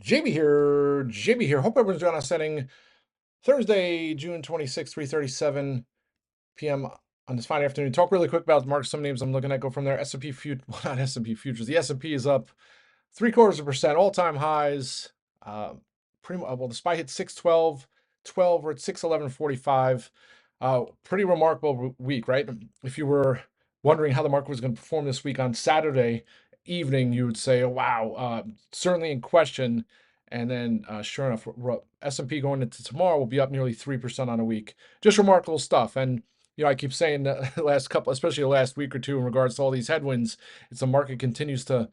JB here. Hope everyone's got a setting. Thursday, June 26th, 3:37 p.m. on this fine afternoon. Talk really quick about the market. Some names I'm looking at go from there. S&P future, well, not S&P futures. The S&P is up 0.75%, all-time highs. Uh, well, the SPY hit 612.12. We're at 611.45. Pretty remarkable week, right? If you were wondering how the market was going to perform this week on Saturday evening, you would say, oh, wow, certainly in question. And then, sure enough, S&P going into tomorrow will be up nearly 3% on a week. Just remarkable stuff. And I keep saying the last couple, especially the last week or two, in regards to all these headwinds, it's the market continues to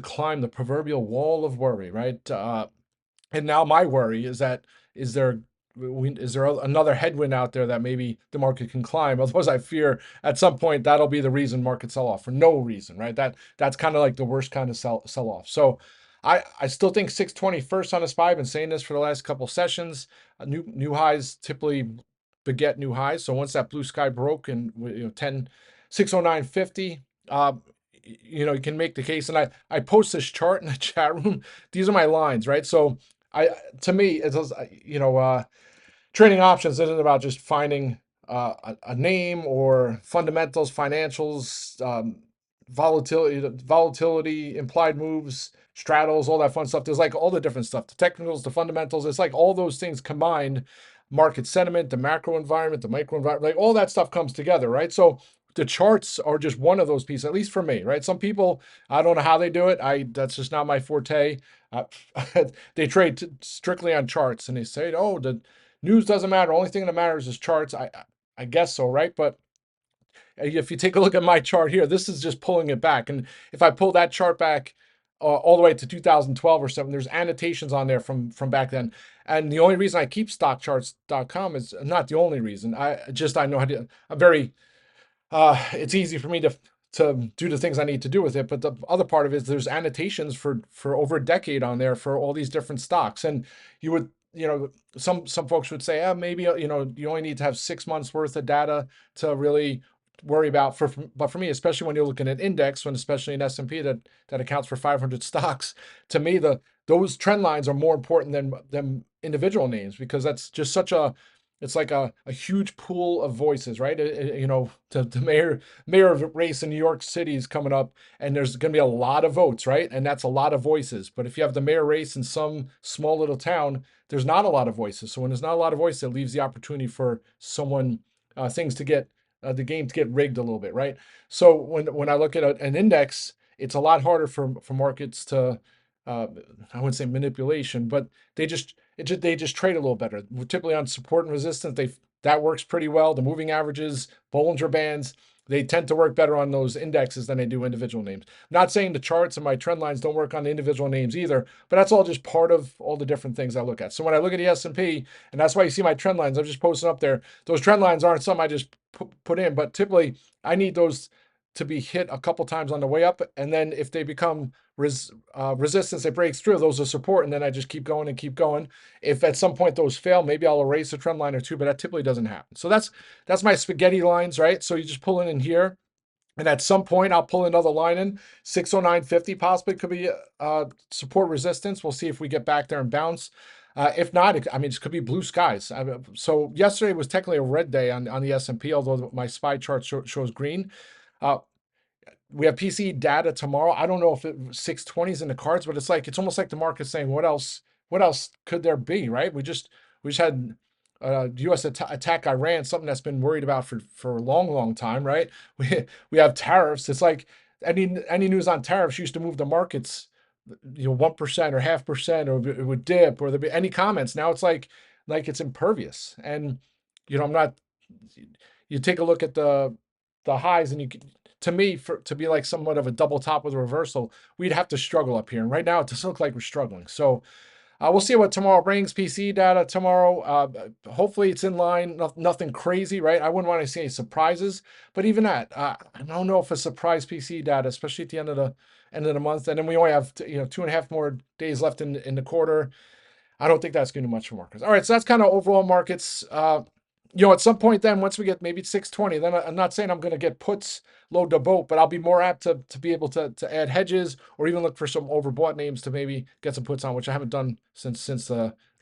climb the proverbial wall of worry, right? And now my worry is that is there another headwind out there that maybe the market can climb? Otherwise, I fear at some point that'll be the reason market sell off for no reason, right? That's kind of like the worst kind of sell off. So I still think 620 first on a SPY. I've been saying this for the last couple sessions. New highs typically beget new highs. So once that blue sky broke and 609.50, you can make the case. And I post this chart in the chat room. These are my lines, right? So to me, it does, trading options isn't about just finding a name or fundamentals, financials, volatility, implied moves, straddles, all that fun stuff. There's like all the different stuff, the technicals, the fundamentals. It's like all those things combined, market sentiment, the macro environment, the micro environment, like all that stuff comes together, right? So the charts are just one of those pieces, at least for me, right? Some people, I don't know how they do it. That's just not my forte. Uh, they trade strictly on charts, and they say, "Oh, the news doesn't matter. Only thing that matters is charts." I guess so, right? But if you take a look at my chart here, this is just pulling it back. And if I pull that chart back all the way to 2012 or something, there's annotations on there from back then. And the only reason I keep stockcharts.com is not the only reason. I know how to. I'm very it's easy for me to do the things I need to do with it. But the other part of it is there's annotations for over a decade on there for all these different stocks. And you would, some folks would say, maybe, you only need to have 6 months worth of data to really worry about. But for me, especially when you're looking at index, when especially in S&P that accounts for 500 stocks, to me, those trend lines are more important than individual names, because that's just such it's like a huge pool of voices, right? The mayor race in New York City is coming up, and there's going to be a lot of votes, right? And that's a lot of voices. But if you have the mayor race in some small little town, there's not a lot of voices. So when there's not a lot of voices, it leaves the opportunity for someone, things to get, the game to get rigged a little bit, right? So when I look at an index, it's a lot harder for markets to, I wouldn't say manipulation, but they just trade a little better. We're typically on support and resistance. That works pretty well. The moving averages, Bollinger Bands, they tend to work better on those indexes than they do individual names. I'm not saying the charts and my trend lines don't work on the individual names either, but that's all just part of all the different things I look at. So when I look at the S&P, and that's why you see my trend lines, I'm just posting up there. Those trend lines aren't something I just put in, but typically I need those to be hit a couple times on the way up, and then if they become resistance that breaks through, those are support, and then I just keep going and keep going. If at some point those fail, maybe I'll erase a trend line or two, but that typically doesn't happen. So that's my spaghetti lines, right? So you just pull in here, and at some point I'll pull another line in. 609.50 possibly could be support resistance. We'll see if we get back there and bounce. If not, it could be blue skies. So yesterday was technically a red day on the S&P, although my SPY chart shows green. We have PC data tomorrow. I don't know if 620 is in the cards, but it's almost like the market's saying, what else could there be, right? We just had U.S. attack Iran, something that's been worried about for a long time, right? We have tariffs. It's like any news on tariffs used to move the markets, 1% or 0.5%, or it would dip, or there'd be any comments. Now it's like it's impervious. And I'm not. You take a look at the highs, and to me, to be like somewhat of a double top with a reversal, we'd have to struggle up here. And right now, it doesn't look like we're struggling. So we'll see what tomorrow brings. PC data tomorrow. Hopefully, it's in line. Nothing crazy, right? I wouldn't want to say surprises, but even that, I don't know if a surprise PC data, especially at the end of the month, and then we only have 2.5 more days left in the quarter. I don't think that's going to do much for markets. All right, so that's kind of overall markets. at some point then, once we get maybe 620, then I'm not saying I'm going to get puts load the boat, but I'll be more apt to be able to add hedges or even look for some overbought names to maybe get some puts on, which I haven't done since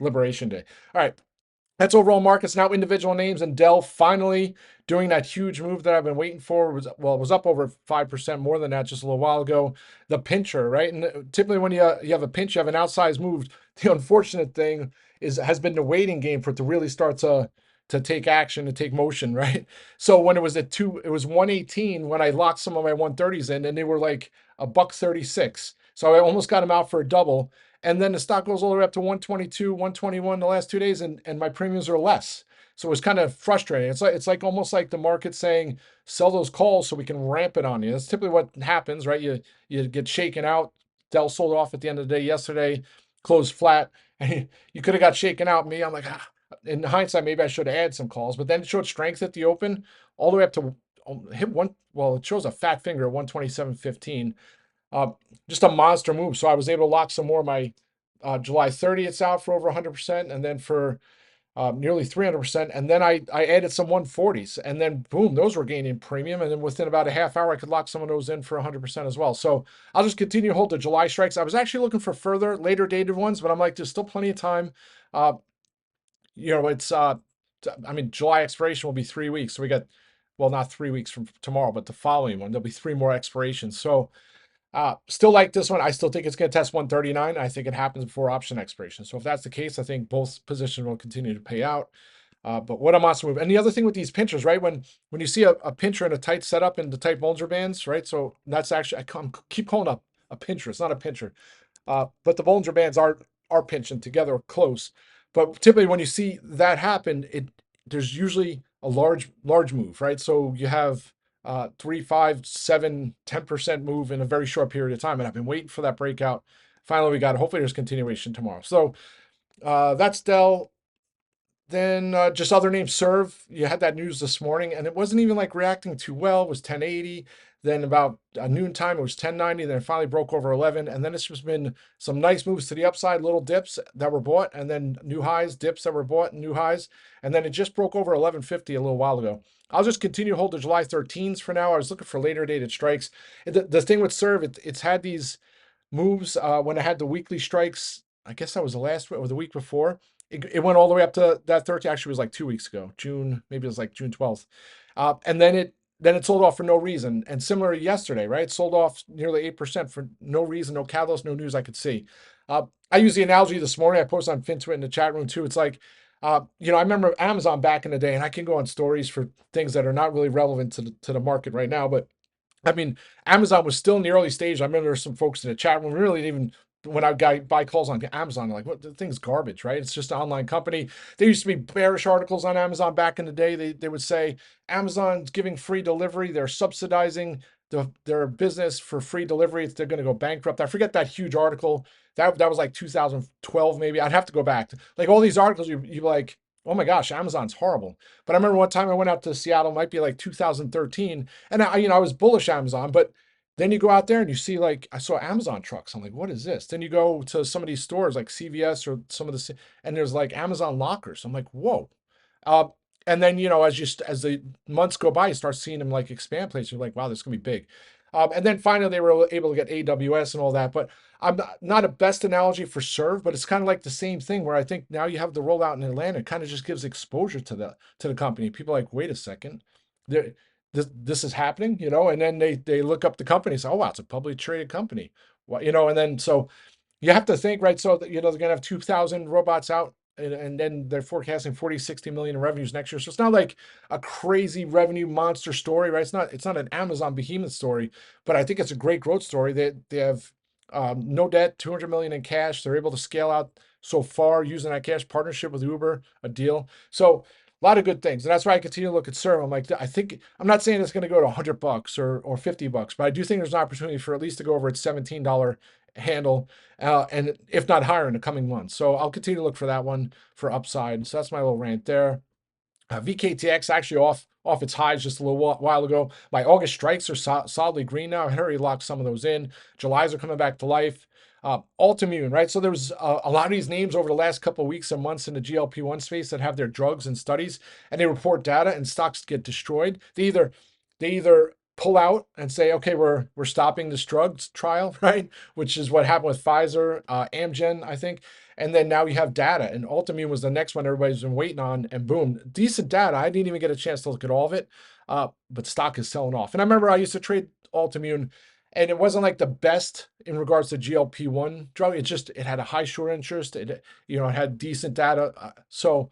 Liberation Day. All right. That's overall markets. Now individual names, and Dell finally doing that huge move that I've been waiting for. It was up over 5% more than that just a little while ago. The pincher, right? And typically when you have a pinch, you have an outsized move. The unfortunate thing has been the waiting game for it to really start to take action, to take motion, right? So when it was it was 118 when I locked some of my 130s in, and they were like a buck 36. So I almost got them out for a double. And then the stock goes all the way up to 122, 121 the last 2 days, and my premiums are less. So it was kind of frustrating. It's like almost like the market saying, sell those calls so we can ramp it on you. That's typically what happens, right? You get shaken out. Dell sold off at the end of the day yesterday, closed flat. And you could have got shaken out. Me, I'm like, in hindsight, maybe I should add some calls, but then it showed strength at the open all the way up to hit one. Well, it shows a fat finger at 127.15. Uh, just a monster move. So I was able to lock some more of my July 30th out for over 100%, and then for nearly 300%. And then I added some 140s, and then boom, those were gaining premium. And then within about a half hour, I could lock some of those in for 100% as well. So I'll just continue to hold the July strikes. I was actually looking for further later dated ones, but I'm like, there's still plenty of time. Uh, it's I mean, July expiration will be 3 weeks. So we got, well, not 3 weeks from tomorrow, but the following one, there'll be three more expirations. So still like this one. I still think it's going to test 139. I think it happens before option expiration. So if that's the case, I think both positions will continue to pay out. But what a monster move. And the other thing with these pinchers, right? When you see a pincher in a tight setup in the tight Bollinger Bands, right? So that's actually, keep calling up a pincher. It's not a pincher. But the Bollinger Bands are pinching together close. But typically when you see that happen, there's usually a large move, right? So you have 3, 5, 7, 10% move in a very short period of time. And I've been waiting for that breakout. Finally, we got it. Hopefully there's continuation tomorrow. So that's Dell. Then just other names. SERV, you had that news this morning, and it wasn't even like reacting too well. It was 1080. Then about noontime, it was 1090. Then it finally broke over 11. And then it's just been some nice moves to the upside, little dips that were bought, and then new highs, dips that were bought, and new highs. And then it just broke over 1150 a little while ago. I'll just continue to hold the July 13s for now. I was looking for later dated strikes. The thing with SERV, it's had these moves when it had the weekly strikes. I guess that was the last or the week before. It went all the way up to that 30. Actually, it was like 2 weeks ago, June, maybe it was like June 12th. And then it sold off for no reason. And similar to yesterday, right? It sold off nearly 8% for no reason, no catalyst, no news I could see. I used the analogy this morning. I posted on FinTwit in the chat room too. It's like, I remember Amazon back in the day, and I can go on stories for things that are not really relevant to the market right now, but I mean, Amazon was still in the early stage. I remember there's some folks in the chat room really didn't even, when I buy calls on Amazon, like, what, the thing's garbage, right? It's just an online company. There used to be bearish articles on Amazon back in the day. They would say Amazon's giving free delivery. They're subsidizing their business for free delivery. They're going to go bankrupt. I forget that huge article. That was like 2012 maybe. I'd have to go back. Like all these articles, you like, oh my gosh, Amazon's horrible. But I remember one time I went out to Seattle, might be like 2013, and I was bullish Amazon, but then you go out there and you see, like, I saw Amazon trucks. I'm like, what is this? Then you go to some of these stores like CVS or some of the, and there's like Amazon lockers. I'm like, whoa. Uh, and then, as the months go by, you start seeing them like expand places. You're like, wow, this is gonna be big. And then finally they were able to get AWS and all that. But I'm not a best analogy for SERV, but it's kind of like the same thing where I think now you have the rollout in Atlanta. It kind of just gives exposure to the company. People are like, wait a second, this is happening, and then they look up the company and say, oh wow, it's a publicly traded company. Well, and then so you have to think, right? So that, they're gonna have 2,000 robots out, and then they're forecasting 40, 60 million in revenues next year. So it's not like a crazy revenue monster story, right? It's not an Amazon behemoth story, but I think it's a great growth story. They have no debt, 200 million in cash. They're able to scale out so far using that cash, partnership with Uber, a deal. So a lot of good things. And that's why I continue to look at SERV. I'm like, I'm not saying it's going to go to $100 or $50, but I do think there's an opportunity for at least to go over its $17 handle, and if not higher in the coming months. So I'll continue to look for that one for upside. So that's my little rant there. VKTX actually off its highs just a little while ago. My August strikes are solidly green now. I had already locked some of those in. July's are coming back to life. Altimmune, right? So there's a lot of these names over the last couple of weeks and months in the GLP-1 space that have their drugs and studies, and they report data, and stocks get destroyed. They either pull out and say, okay, we're stopping this drugs trial, right? Which is what happened with Pfizer, AMZN, I think. And then now you have data, and Altimmune was the next one everybody's been waiting on, and boom, decent data. I didn't even get a chance to look at all of it, but stock is selling off. And I remember I used to trade Altimmune, and it wasn't like the best in regards to GLP-1 drug. It had a high short interest. It had decent data. So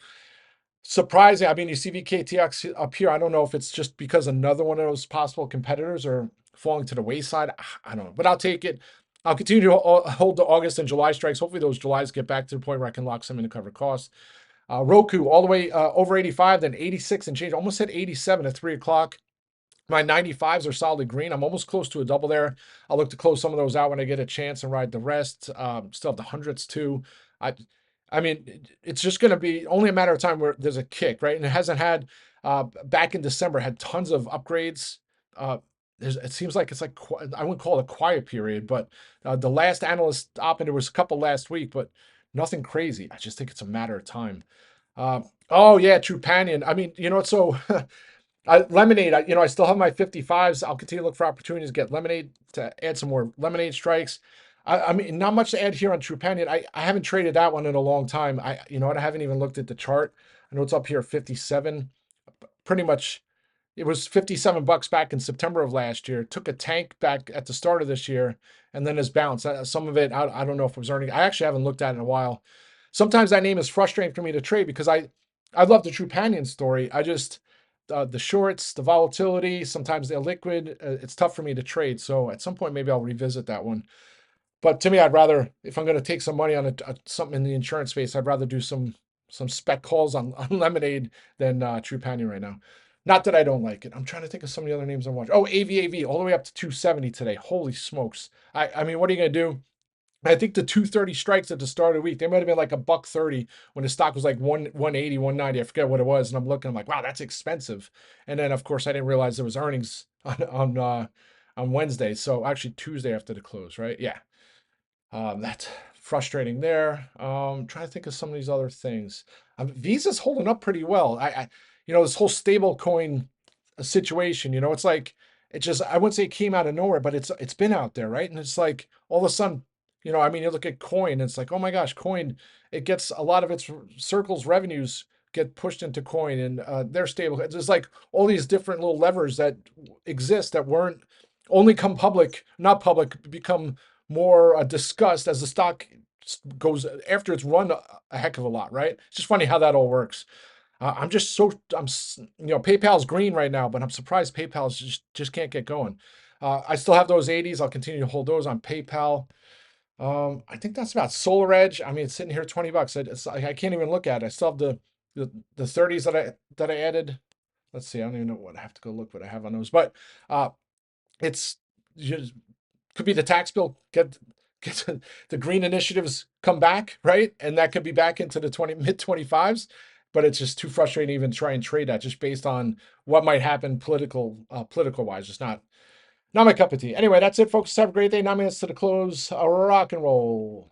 surprising. I mean, you see VKTX up here. I don't know if it's just because another one of those possible competitors are falling to the wayside. I don't know, but I'll take it. I'll continue to hold the August and July strikes. Hopefully those Julys get back to the point where I can lock some in to cover costs. Roku all the way over 85, then 86 and change. Almost hit 87 at 3 o'clock. My 95s are solid green. I'm almost close to a double there. I'll look to close some of those out when I get a chance and ride the rest. Still have the hundreds too. I, I mean, it's just going to be only a matter of time where there's a kick, right? And it hasn't had back in December had tons of upgrades. It seems like it's like I wouldn't call it a quiet period, but the last analyst op, and there was a couple last week, but nothing crazy. I just think it's a matter of time. Oh yeah, Trupanion. I mean, so Lemonade, I still have my 55s. I'll continue to look for opportunities to get Lemonade, to add some more Lemonade strikes. I mean, not much to add here on Trupanion. I haven't traded that one in a long time. I haven't even looked at the chart. I know it's up here 57. Pretty much, it was 57 bucks back in September of last year. Took a tank back at the start of this year, and then has bounced. Some of it, I don't know if it was earning. I actually haven't looked at it in a while. Sometimes that name is frustrating for me to trade because I love the Trupanion story. I just the shorts, the volatility, sometimes they're liquid. It's tough for me to trade. So at some point, maybe I'll revisit that one. But to me, I'd rather, if I'm going to take some money on something in the insurance space, I'd rather do some spec calls on Lemonade than Trupanion right now. Not that I don't like it. I'm trying to think of some of the other names I'm watching. Oh, AVAV, all the way up to 270 today. Holy smokes. I mean, what are you going to do? I think the 230 strikes at the start of the week, they might have been like a buck 30 when the stock was like 180, 190. I forget what it was. And I'm looking, I'm like, wow, that's expensive. And then of course I didn't realize there was earnings on Wednesday. So actually Tuesday after the close, right? Yeah. That's frustrating there. Trying to think of some of these other things. Visa's holding up pretty well. This whole stable coin situation, it's like, I wouldn't say it came out of nowhere, but it's been out there, right? And it's like all of a sudden, you look at coin, and it's like, oh my gosh, coin, it gets a lot of its circles revenues get pushed into coin, and they're stable. There's like all these different little levers that exist that weren't only not public, become more discussed as the stock goes after it's run a heck of a lot, right? It's just funny how that all works. PayPal's green right now, but I'm surprised PayPal's just can't get going. I still have those 80s. I'll continue to hold those on PayPal. I think that's about Solar Edge. I mean, it's sitting here 20 bucks. I can't even look at it. I still have the 30s that I added. Let's see. I don't even know what I have to go look what I have on those, but it's just could be the tax bill get the green initiatives come back, right? And that could be back into the mid 25s, but it's just too frustrating to even try and trade that just based on what might happen political wise. Just not my cup of tea. Anyway, that's it, folks. Have a great day. 9 minutes to the close. Rock and roll.